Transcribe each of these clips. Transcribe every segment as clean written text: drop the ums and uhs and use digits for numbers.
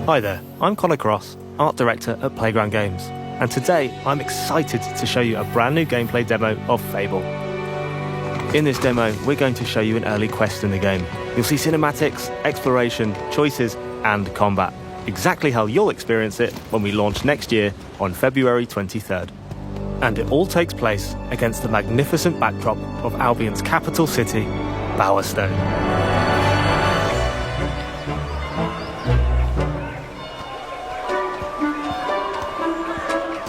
Hi there, I'm Connor Cross, Art Director at Playground Games, and today I'm excited to show you a brand new gameplay demo of Fable. In this demo, we're going to show you an early quest in the game. You'll see cinematics, exploration, choices, and combat. Exactly how you'll experience it when we launch next year on February 23rd. And it all takes place against the magnificent backdrop of Albion's capital city, Bowerstone.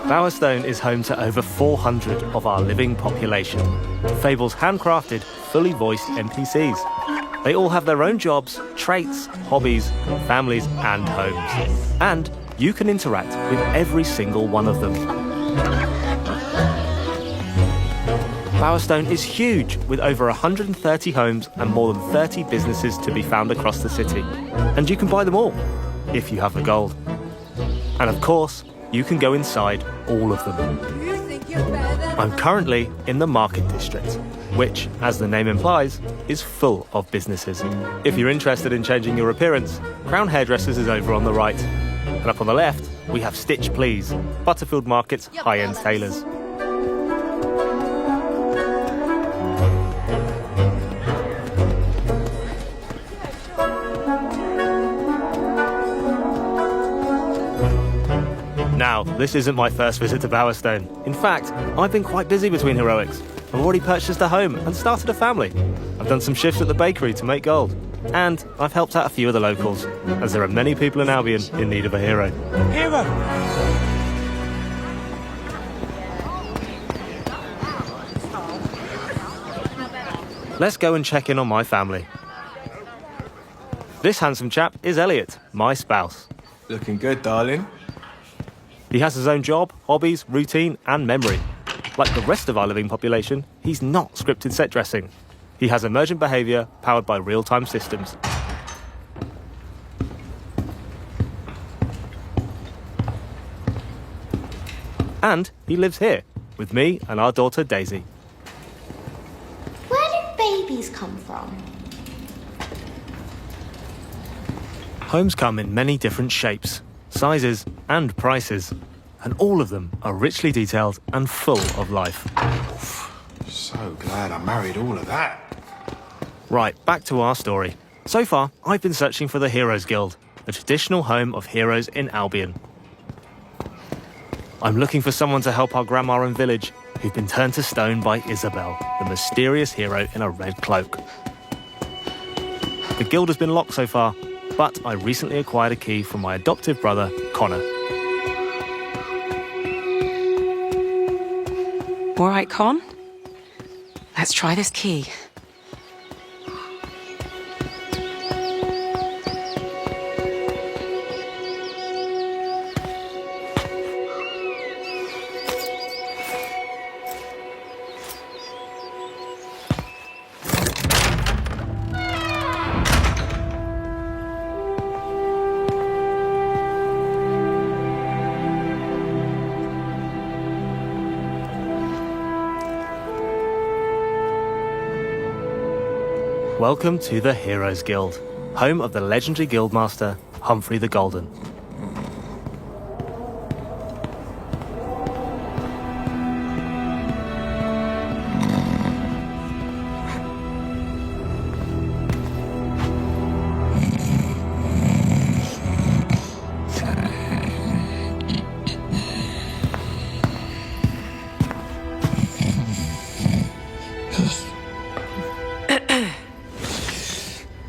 Bowerstone is home to over 400 of our living population. Fable's handcrafted, fully voiced NPCs. They all have their own jobs, traits, hobbies, families, and homes. And you can interact with every single one of them. Bowerstone is huge, with over 130 homes and more than 30 businesses to be found across the city. And you can buy them all, if you have the gold. And of course, you can go inside all of them. I'm currently in the Market District, which, as the name implies, is full of businesses. If you're interested in changing your appearance, Crown Hairdressers is over on the right. And up on the left, we have Stitch Please, Butterfield Market's high-end tailors. Now, this isn't my first visit to Bowerstone. In fact, I've been quite busy between heroics. I've already purchased a home and started a family. I've done some shifts at the bakery to make gold. And I've helped out a few of the locals, as there are many people in Albion in need of a hero. Hero! Let's go and check in on my family. This handsome chap is Elliot, my spouse. Looking good, darling. He has his own job, hobbies, routine, and memory. Like the rest of our living population, he's not scripted set dressing. He has emergent behaviour powered by real-time systems. And he lives here, with me and our daughter Daisy. Where did babies come from? Homes come in many different shapes, sizes, and prices. And all of them are richly detailed and full of life. So glad I married all of that. Right, back to our story. So far, I've been searching for the Heroes Guild, the traditional home of heroes in Albion. I'm looking for someone to help our grandma and village, who've been turned to stone by Isabel, the mysterious hero in a red cloak. The guild has been locked so far, but I recently acquired a key from my adoptive brother, Connor. All right, Con. Let's try this key. Welcome to the Heroes Guild, home of the legendary guildmaster, Humphrey the Golden.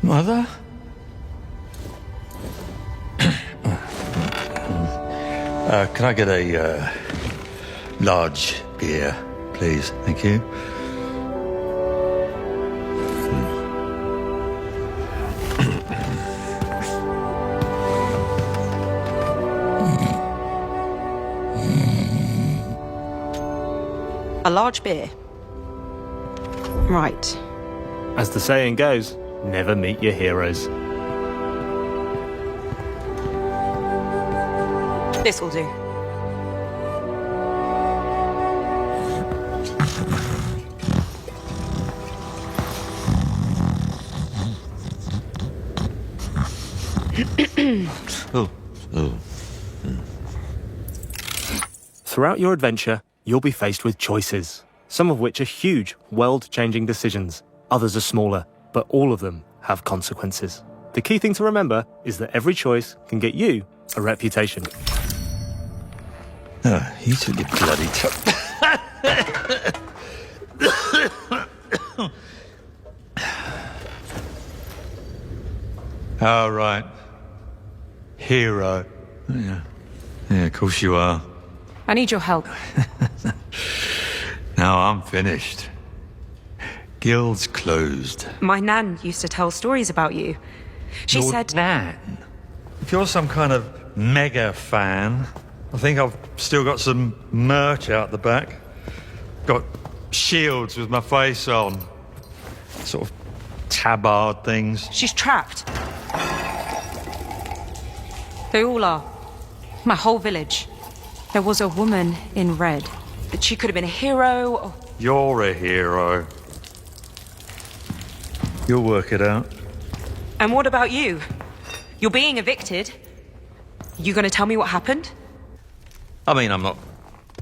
Mother? Can I get a large beer, please? Thank you. A large beer. Right. As the saying goes, never meet your heroes. This will do. Oh, Throughout your adventure, you'll be faced with choices, some of which are huge, world-changing decisions. Others are smaller, but all of them have consequences. The key thing to remember is that every choice can get you a reputation. Oh, you took your bloody All right. Hero. Yeah. Yeah, of course you are. I need your help. Now I'm finished. Guild's closed. My nan used to tell stories about you. She Your said... Nan? If you're some kind of mega fan, I think I've still got some merch out the back. Got shields with my face on. Sort of tabard things. She's trapped. They all are. My whole village. There was a woman in red. But she could have been a hero or... You're a hero. You'll work it out. And what about you? You're being evicted. You gonna tell me what happened? I mean, I'm not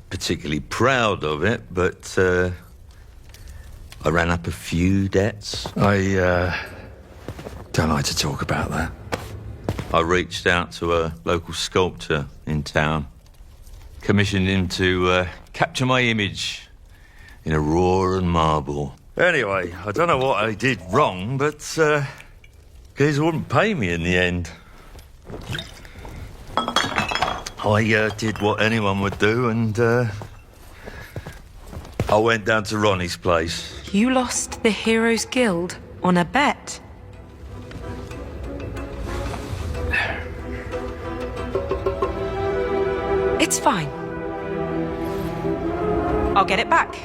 particularly proud of it, but I ran up a few debts. I don't like to talk about that. I reached out to a local sculptor in town. Commissioned him to capture my image in a raw and marble. Anyway, I don't know what I did wrong, but Giz wouldn't pay me in the end. I did what anyone would do, and I went down to Ronnie's place. You lost the Heroes Guild on a bet. It's fine. I'll get it back.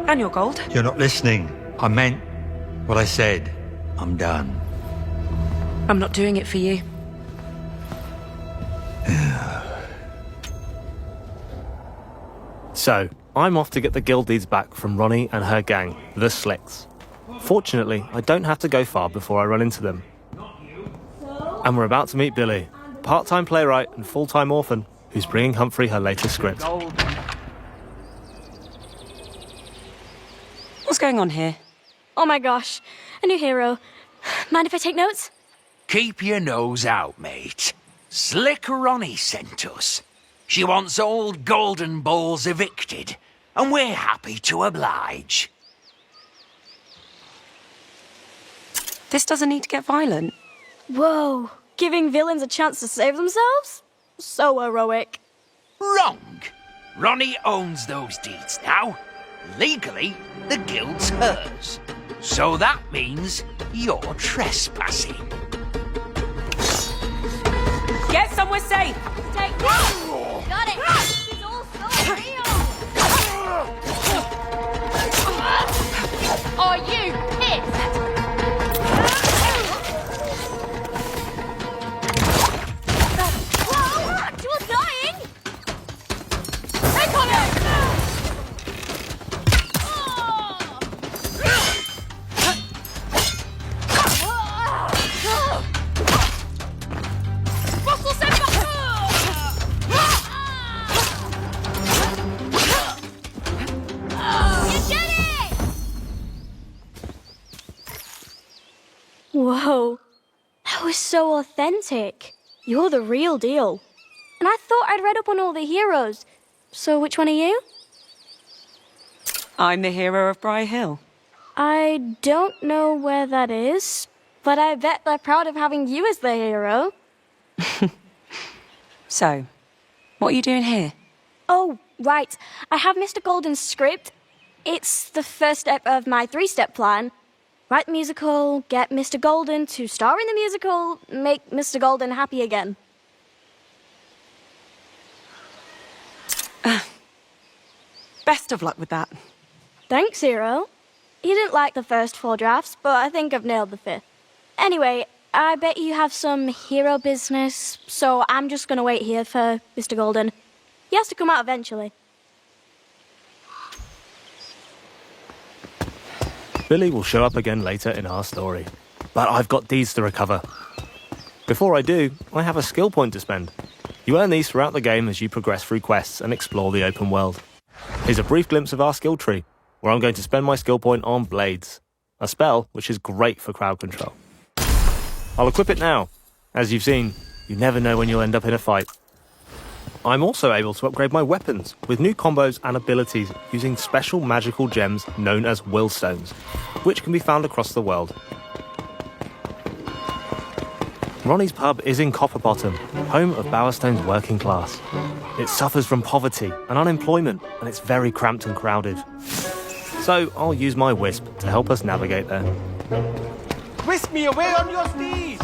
And your gold. You're not listening. I meant what I said. I'm done. I'm not doing it for you. So, I'm off to get the guild deeds back from Ronnie and her gang, the Slicks. Fortunately, I don't have to go far before I run into them. And we're about to meet Billy, part-time playwright and full-time orphan, who's bringing Humphrey her latest script. What's going on here? Oh my gosh, a new hero. Mind if I take notes? Keep your nose out, mate. Slick Ronnie sent us. She wants old Golden Balls evicted, and we're happy to oblige. This doesn't need to get violent. Whoa, giving villains a chance to save themselves? So heroic. Wrong. Ronnie owns those deeds now. Legally, the guild's hers. So that means you're trespassing. Get somewhere safe! Take this! Got it! It's all so real! Are you pissed? Whoa! Actual dying! Take on it! Russell sent Whoa, that was so authentic. You're the real deal. And I thought I'd read up on all the heroes. So which one are you? I'm the hero of Briar Hill. I don't know where that is, but I bet they're proud of having you as the hero. So, what are you doing here? Oh, right. I have Mr. Golden's script. It's the first step of my 3-step plan. Write the musical, get Mr. Golden to star in the musical, make Mr. Golden happy again. Best of luck with that. Thanks, Hero. You didn't like the first 4 drafts, but I think I've nailed the 5th. Anyway, I bet you have some hero business, so I'm just gonna wait here for Mr. Golden. He has to come out eventually. Billy will show up again later in our story. But I've got deeds to recover. Before I do, I have a skill point to spend. You earn these throughout the game as you progress through quests and explore the open world. Here's a brief glimpse of our skill tree, where I'm going to spend my skill point on Blades, a spell which is great for crowd control. I'll equip it now. As you've seen, you never know when you'll end up in a fight. I'm also able to upgrade my weapons with new combos and abilities using special magical gems known as willstones, which can be found across the world. Ronnie's pub is in Copperbottom, home of Bowerstone's working class. It suffers from poverty and unemployment, and it's very cramped and crowded. So I'll use my wisp to help us navigate there. Whisk me away on your steed!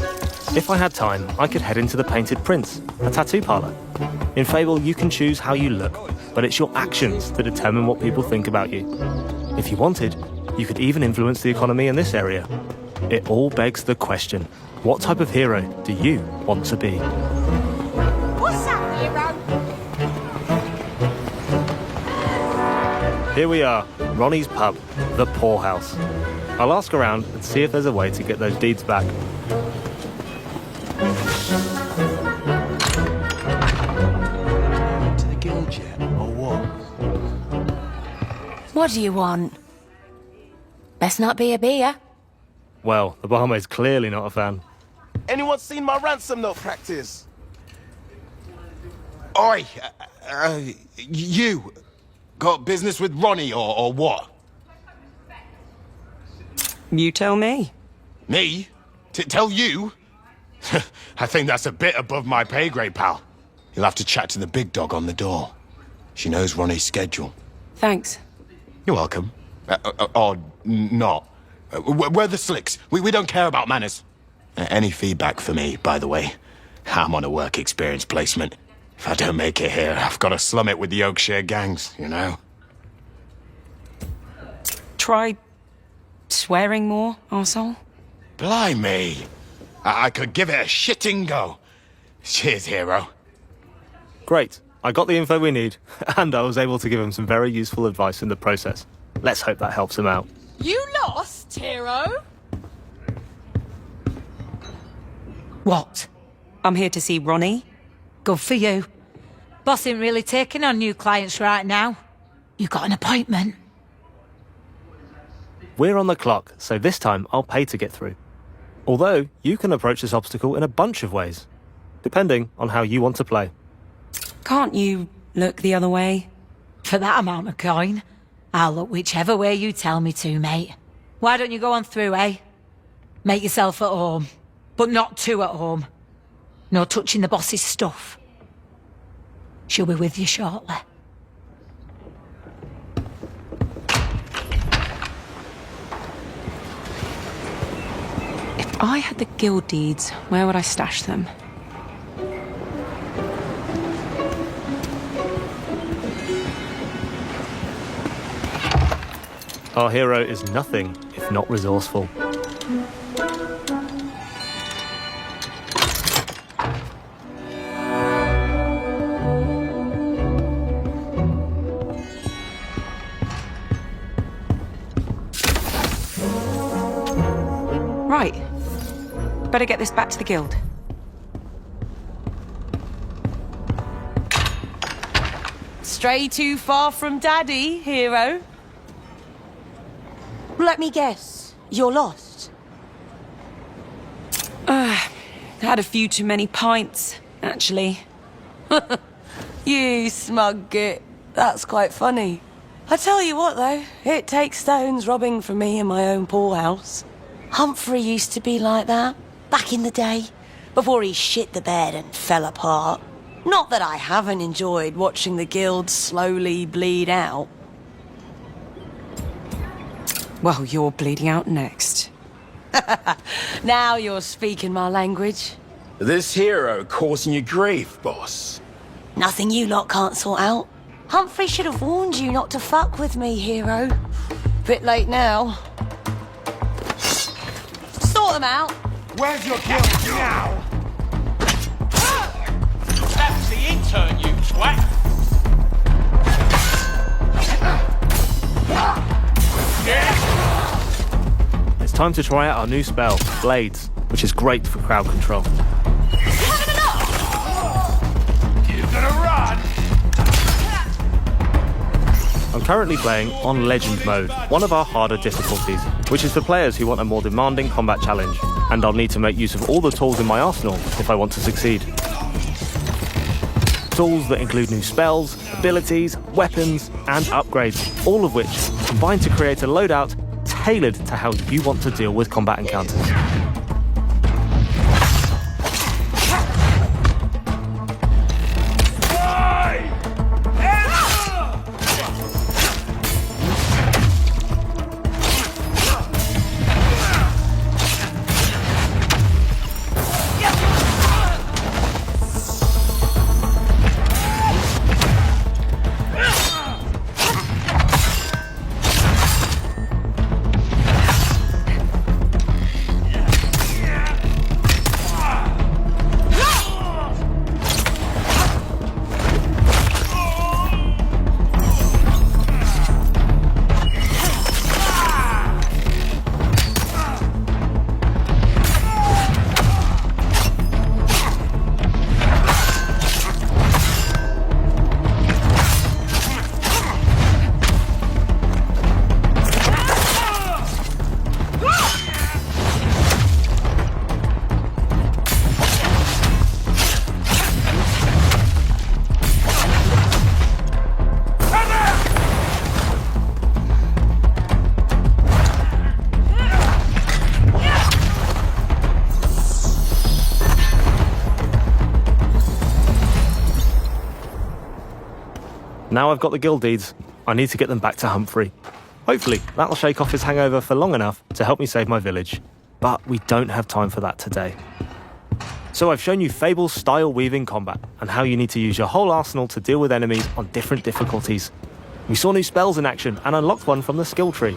If I had time, I could head into the Painted Prince, a tattoo parlour. In Fable, you can choose how you look, but it's your actions that determine what people think about you. If you wanted, you could even influence the economy in this area. It all begs the question, what type of hero do you want to be? What's up, hero? Here we are, Ronnie's pub, the Poorhouse. I'll ask around and see if there's a way to get those deeds back. To the guild yet, or what? What do you want? Best not be a beer. Well, the barmaid's clearly not a fan. Anyone seen my ransom note practice? Oi, you got business with Ronnie or what? You tell me. Me? Tell you? I think that's a bit above my pay grade, pal. You'll have to chat to the big dog on the door. She knows Ronnie's schedule. Thanks. You're welcome. Or not. We're the slicks. We don't care about manners. Any feedback for me, by the way? I'm on a work experience placement. If I don't make it here, I've got to slum it with the Oakshire gangs, you know? Try swearing more, arsehole. Blimey. I could give it a shitting go. Cheers, hero. Great, I got the info we need, and I was able to give him some very useful advice in the process. Let's hope that helps him out. You lost, hero? What? I'm here to see Ronnie. Good for you. Boss ain't really taking on new clients right now. You got an appointment. We're on the clock, so this time I'll pay to get through. Although, you can approach this obstacle in a bunch of ways, depending on how you want to play. Can't you look the other way? For that amount of coin, I'll look whichever way you tell me to, mate. Why don't you go on through, eh? Make yourself at home. But not too at home. No touching the boss's stuff. She'll be with you shortly. If I had the guild deeds, where would I stash them? Our hero is nothing if not resourceful. Right. Better get this back to the guild. Stray too far from Daddy, hero? Let me guess. You're lost. Had a few too many pints, actually. You smug git. That's quite funny. I tell you what, though, it takes stones robbing from me in my own poorhouse. Humphrey used to be like that, back in the day, before he shit the bed and fell apart. Not that I haven't enjoyed watching the guild slowly bleed out. Well, you're bleeding out next. Now you're speaking my language. This hero causing you grief, boss. Nothing you lot can't sort out. Humphrey should have warned you not to fuck with me, hero. Bit late now. Sort them out. Where's your guild now? That's the intern, you twat! It's time to try out our new spell, Blades, which is great for crowd control. gonna run! I'm currently playing on Legend mode, one of our harder difficulties, which is for players who want a more demanding combat challenge, and I'll need to make use of all the tools in my arsenal if I want to succeed. Tools that include new spells, abilities, weapons, and upgrades, all of which combine to create a loadout tailored to how you want to deal with combat encounters. Now I've got the guild deeds, I need to get them back to Humphrey. Hopefully, that'll shake off his hangover for long enough to help me save my village. But we don't have time for that today. So I've shown you Fable's style-weaving combat, and how you need to use your whole arsenal to deal with enemies on different difficulties. We saw new spells in action, and unlocked one from the skill tree.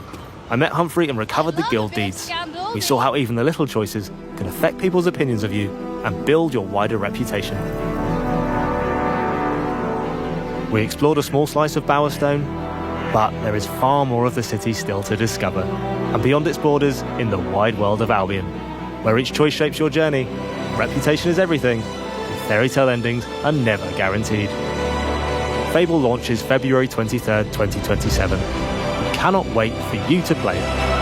I met Humphrey and recovered the guild deeds. We saw how even the little choices can affect people's opinions of you, and build your wider reputation. We explored a small slice of Bowerstone, but there is far more of the city still to discover, and beyond its borders in the wide world of Albion, where each choice shapes your journey, reputation is everything, and fairy tale endings are never guaranteed. Fable launches February 23rd, 2027. We cannot wait for you to play it.